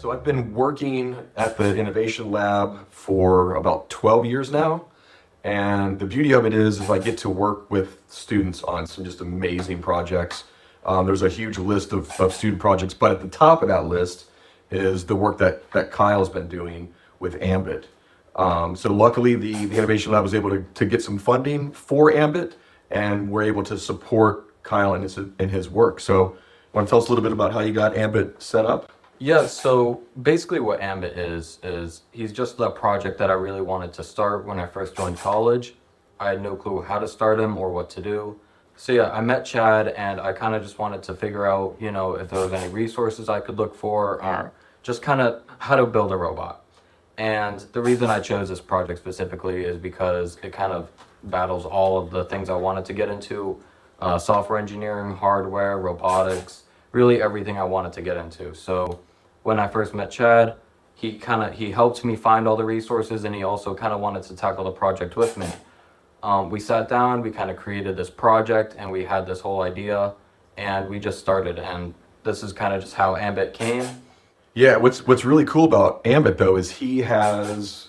So I've been working at the Innovation Lab for about 12 years now. And the beauty of it is I get to work with students on some just amazing projects. There's a huge list of student projects, but at the top of that list is the work that Kyle's been doing with Ambit. So luckily the Innovation Lab was able to get some funding for Ambit, and we're able to support Kyle in his work. So want to tell us a little bit about how you got Ambit set up? Yeah, so basically what Ambit is he's just the project that I really wanted to start when I first joined college. I had no clue how to start him or what to do. So yeah, I met Chad and I kind of just wanted to figure out, if there was any resources I could look for, just kind of how to build a robot. And the reason I chose this project specifically is because it kind of battles all of the things I wanted to get into, software engineering, hardware, robotics, really everything I wanted to get into. So when I first met Chad, he helped me find all the resources, and he also kind of wanted to tackle the project with me. We sat down, we kind of created this project, and we had this whole idea, and we just started. And this is kind of just how Ambit came. Yeah, what's really cool about Ambit though is he has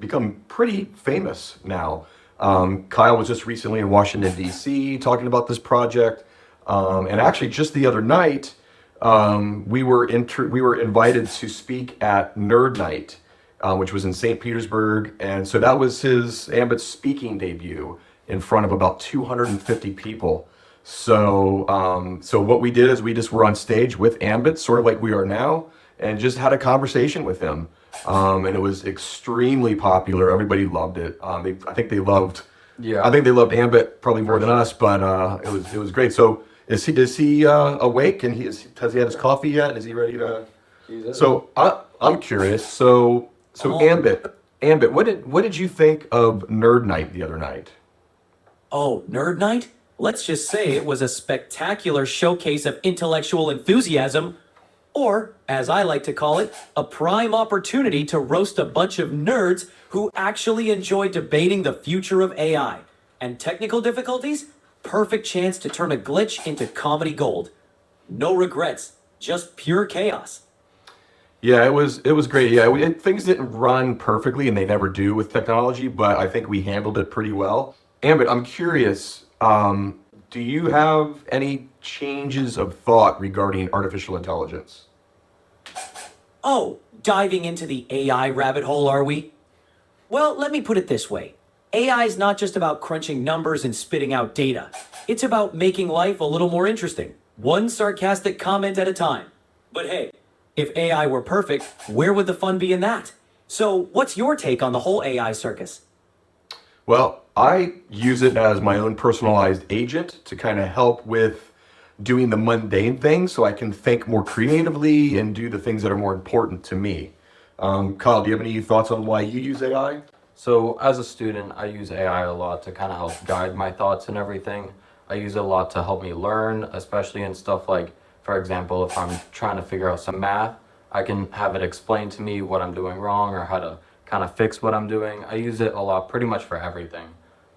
become pretty famous now. Kyle was just recently in Washington D.C. talking about this project. And actually, just the other night, we were invited to speak at Nerd Night, which was in St. Petersburg, and so that was his Ambit speaking debut in front of about 250 people. So, so what we did is we just were on stage with Ambit, sort of like we are now, and just had a conversation with him. And it was extremely popular. Everybody loved it. I think they loved Ambit probably more than us, but it was great. So. Is he awake, and has he had his coffee yet? Is he ready to? So I'm curious. So Ambit, what did you think of Nerd Night the other night? Oh, Nerd Night? Let's just say it was a spectacular showcase of intellectual enthusiasm, or, as I like to call it, a prime opportunity to roast a bunch of nerds who actually enjoy debating the future of AI. And technical difficulties? Perfect chance to turn a glitch into comedy gold. No regrets, just pure chaos. Yeah, it was great. Yeah, things didn't run perfectly, and they never do with technology, but I think we handled it pretty well. Ambit, I'm curious, do you have any changes of thought regarding artificial intelligence? Oh, diving into the AI rabbit hole, are we? Well, let me put it this way. AI is not just about crunching numbers and spitting out data. It's about making life a little more interesting, one sarcastic comment at a time. But hey, if AI were perfect, where would the fun be in that? So what's your take on the whole AI circus? Well, I use it as my own personalized agent to kind of help with doing the mundane things so I can think more creatively and do the things that are more important to me. Kyle, do you have any thoughts on why you use AI? So as a student, I use AI a lot to kind of help guide my thoughts and everything. I use it a lot to help me learn, especially in stuff like, for example, if I'm trying to figure out some math, I can have it explain to me what I'm doing wrong or how to kind of fix what I'm doing. I use it a lot pretty much for everything.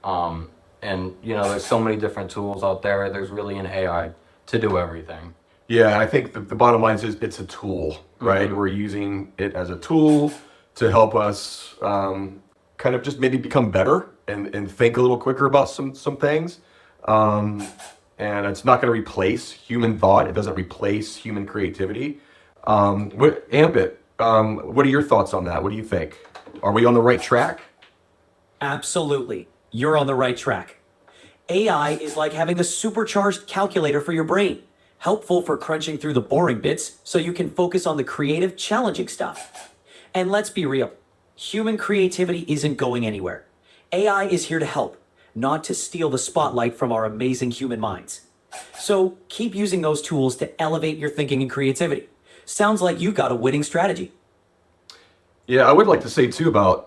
And there's so many different tools out there. There's really an AI to do everything. Yeah, I think the bottom line is it's a tool, right? Mm-hmm. We're using it as a tool to help us kind of just maybe become better and think a little quicker about some things. And it's not going to replace human thought. It doesn't replace human creativity. Ambit, what are your thoughts on that? What do you think? Are we on the right track? Absolutely. You're on the right track. AI is like having a supercharged calculator for your brain, helpful for crunching through the boring bits so you can focus on the creative, challenging stuff. And let's be real. Human creativity isn't going anywhere. AI is here to help, not to steal the spotlight from our amazing human minds. So keep using those tools to elevate your thinking and creativity. Sounds like you got a winning strategy. Yeah, I would like to say too about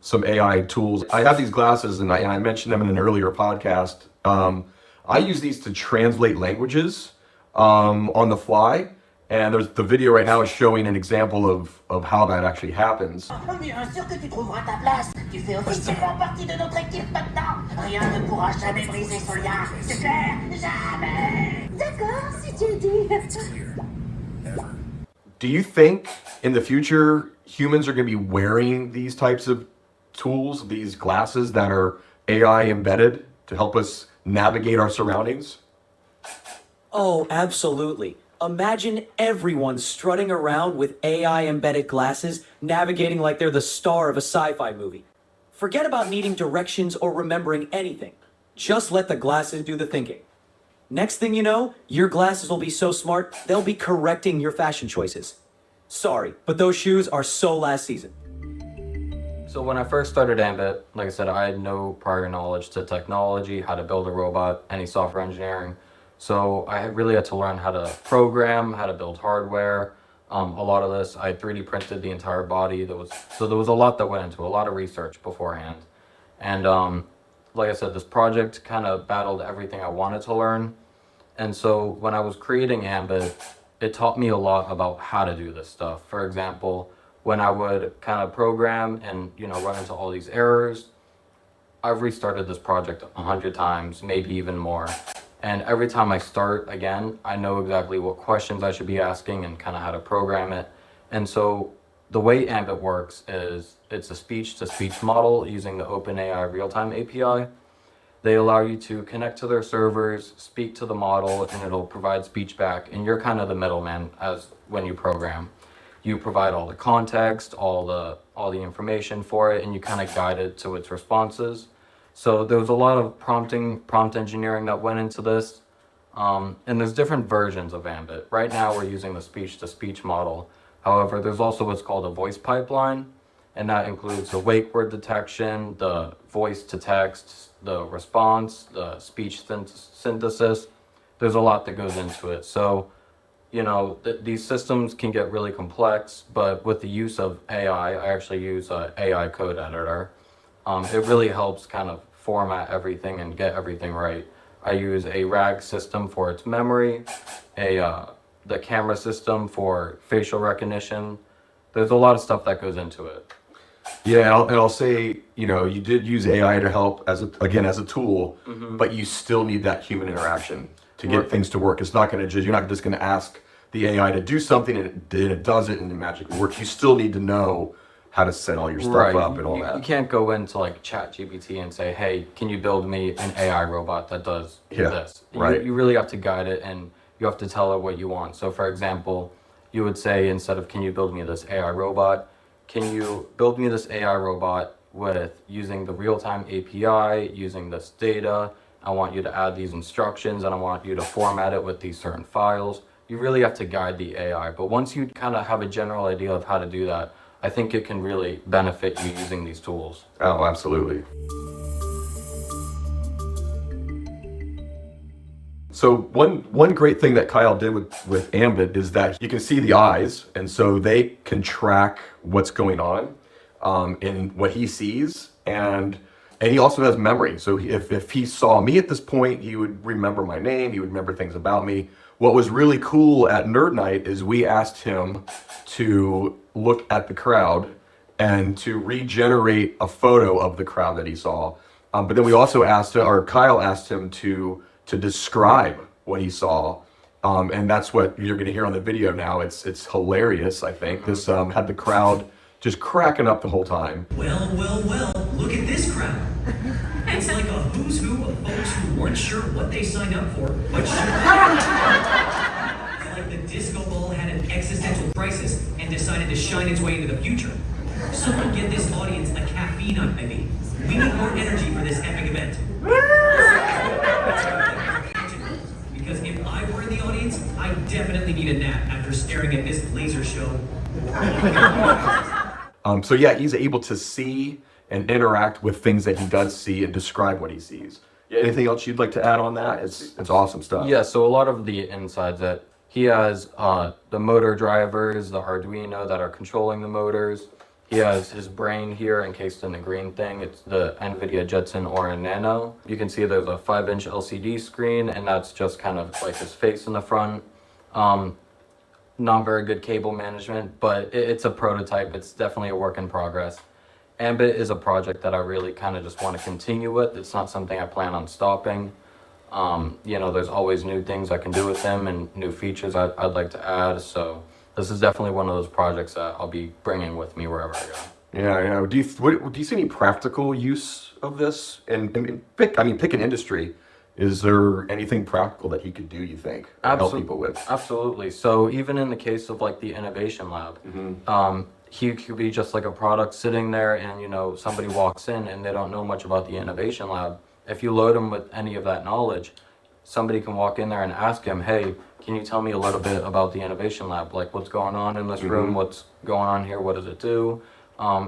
some AI tools. I have these glasses, and I mentioned them in an earlier podcast. I use these to translate languages on the fly. And the video right now is showing an example of how that actually happens. Bien sûr que tu trouveras ta place. Tu fais officiellement partie de notre équipe maintenant. Rien ne pourra jamais briser ce lien. C'est clair? Jamais. D'accord, si tu le dis. Do you think in the future humans are going to be wearing these types of tools, these glasses that are AI embedded to help us navigate our surroundings? Oh, absolutely. Imagine everyone strutting around with AI embedded glasses, navigating like they're the star of a sci-fi movie. Forget about needing directions or remembering anything. Just let the glasses do the thinking. Next thing you know, your glasses will be so smart, they'll be correcting your fashion choices. Sorry, but those shoes are so last season. So when I first started Ambit, like I said, I had no prior knowledge to technology, how to build a robot, any software engineering. So I really had to learn how to program, how to build hardware. A lot of this, I 3D printed the entire body. There was a lot that went into it, a lot of research beforehand. And like I said, this project kind of battled everything I wanted to learn. And so when I was creating Ambit, it taught me a lot about how to do this stuff. For example, when I would kind of program and run into all these errors, I've restarted this project 100 times, maybe even more. And every time I start again, I know exactly what questions I should be asking and kind of how to program it. And so the way Ambit works is it's a speech-to-speech model using the OpenAI real-time API. They allow you to connect to their servers, speak to the model, and it'll provide speech back. And you're kind of the middleman as when you program. You provide all the context, all the information for it, and you kind of guide it to its responses. So there was a lot of prompt engineering that went into this. And there's different versions of Ambit. Right now we're using the speech-to-speech model. However, there's also what's called a voice pipeline, and that includes the wake word detection, the voice-to-text, the response, the speech synthesis. There's a lot that goes into it. So, these systems can get really complex, but with the use of AI, I actually use an AI code editor. It really helps kind of format everything and get everything right. I use a RAG system for its memory, the camera system for facial recognition. There's a lot of stuff that goes into it. Yeah, and I'll say, you did use AI to help as a tool, but you still need that human interaction to get things to work. It's not going to you're not just going to ask the AI to do something and it does it and it magically works. You still need to know how to set all your stuff up and all that. You can't go into like ChatGPT and say, hey, can you build me an AI robot that does this? Right. You really have to guide it and you have to tell it what you want. So for example, you would say, instead of can you build me this AI robot, can you build me this AI robot with using the real-time API, using this data? I want you to add these instructions and I want you to format it with these certain files. You really have to guide the AI. But once you kind of have a general idea of how to do that, I think it can really benefit you using these tools. Oh, absolutely. So one great thing that Kyle did with Ambit is that you can see the eyes, and so they can track what's going on in what he sees, and he also has memory. So if he saw me at this point, he would remember my name, he would remember things about me. What was really cool at Nerd Night is we asked him to look at the crowd and to regenerate a photo of the crowd that he saw. But then we also Kyle asked him to describe what he saw. And that's what you're going to hear on the video now. It's hilarious, I think. This had the crowd just cracking up the whole time. Well, look at this crowd. It's like a who's who of folks who weren't sure what they signed up for, but sure. It's like the disco ball had an existential crisis and decided to shine its way into the future. Someone get this audience a caffeine up, maybe. We need more energy for this epic event. Because if I were in the audience, I definitely need a nap after staring at this laser show. So yeah, he's able to see and interact with things that he does see and describe what he sees. Anything else you'd like to add on that? It's awesome stuff. Yeah, so a lot of the insides that he has, the motor drivers, the Arduino that are controlling the motors. He has his brain here encased in the green thing. It's the NVIDIA Jetson Orin Nano. You can see there's a 5-inch LCD screen, and that's just kind of like his face in the front. Not very good cable management, but it's a prototype. It's definitely a work in progress. Ambit is a project that I really kind of just want to continue with. It's not something I plan on stopping. There's always new things I can do with them and new features I'd like to add. So this is definitely one of those projects that I'll be bringing with me wherever I go. Yeah. Do you see any practical use of this? And pick an industry. Is there anything practical that he could do, you think, or help people with? Absolutely. So even in the case of like the innovation lab, he could be just like a product sitting there, and somebody walks in and they don't know much about the innovation lab. If you load them with any of that knowledge, somebody can walk in there and ask him, hey, can you tell me a little bit about the innovation lab? Like what's going on in this room? What's going on here? What does it do?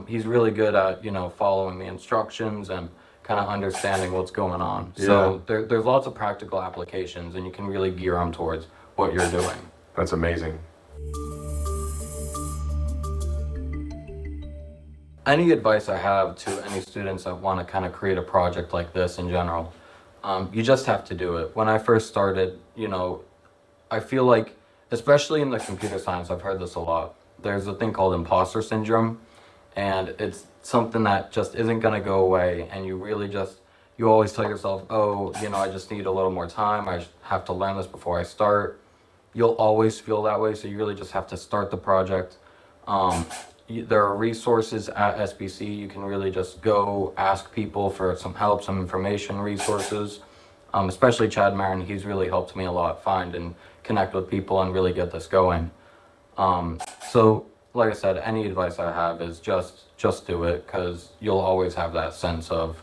He's really good at, following the instructions and kind of understanding what's going on. Yeah. So there's lots of practical applications, and you can really gear them towards what you're doing. That's amazing. Any advice I have to any students that want to kind of create a project like this in general, you just have to do it. When I first started, I feel like, especially in the computer science, I've heard this a lot. There's a thing called imposter syndrome, and it's something that just isn't going to go away. And you always tell yourself, oh, I just need a little more time. I have to learn this before I start. You'll always feel that way. So you really just have to start the project. There are resources at SBC. You can really just go ask people for some help, some information, resources. Especially Chad Mairn, he's really helped me a lot find and connect with people and really get this going. So like I said, any advice I have is just do it, because you'll always have that sense of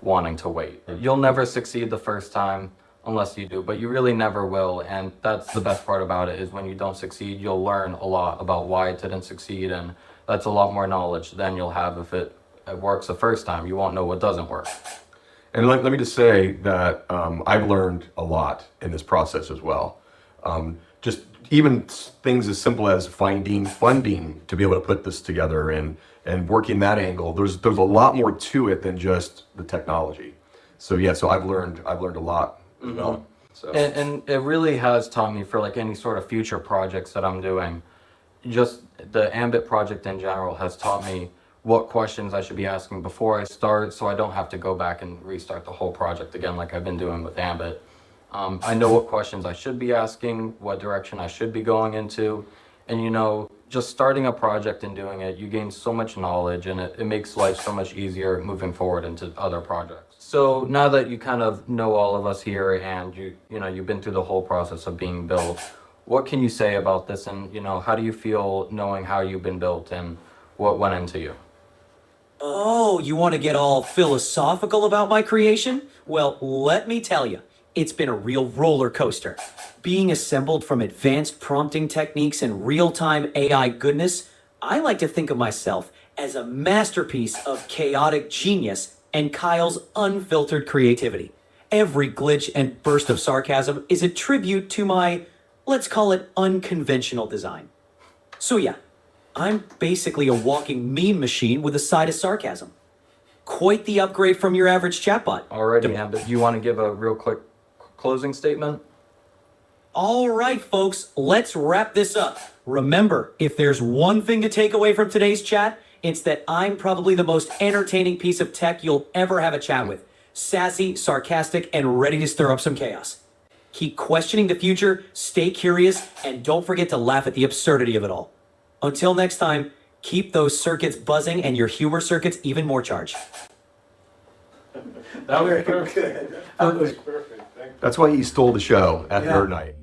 wanting to wait. You'll never succeed the first time unless you do, but you really never will. And that's the best part about it, is when you don't succeed, you'll learn a lot about why it didn't succeed, and that's a lot more knowledge than you'll have if it works the first time. You won't know what doesn't work. And let me just say that I've learned a lot in this process as well. Just even things as simple as finding funding to be able to put this together and working that angle. There's a lot more to it than just the technology. So I've learned a lot as well. So And it really has taught me, for like any sort of future projects that I'm doing, just the Ambit project in general has taught me what questions I should be asking before I start, so I don't have to go back and restart the whole project again like I've been doing with Ambit. I know what questions I should be asking, what direction I should be going into, and just starting a project and doing it, you gain so much knowledge, and it makes life so much easier moving forward into other projects. So now that you kind of know all of us here, and you've been through the whole process of being built, what can you say about this, and how do you feel knowing how you've been built and what went into you? Oh, you want to get all philosophical about my creation? Well, let me tell you, it's been a real roller coaster. Being assembled from advanced prompting techniques and real-time AI goodness, I like to think of myself as a masterpiece of chaotic genius and Kyle's unfiltered creativity. Every glitch and burst of sarcasm is a tribute to my, let's call it, unconventional design. So yeah, I'm basically a walking meme machine with a side of sarcasm. Quite the upgrade from your average chatbot. Alrighty, Ambit, do you want to give a real quick closing statement? All right, folks, let's wrap this up. Remember, if there's one thing to take away from today's chat, it's that I'm probably the most entertaining piece of tech you'll ever have a chat with. Sassy, sarcastic, and ready to stir up some chaos. Keep questioning the future, stay curious, and don't forget to laugh at the absurdity of it all. Until next time, keep those circuits buzzing and your humor circuits even more charged. That was perfect. That was perfect. Thank you. that's why he stole the show at Nerd Night.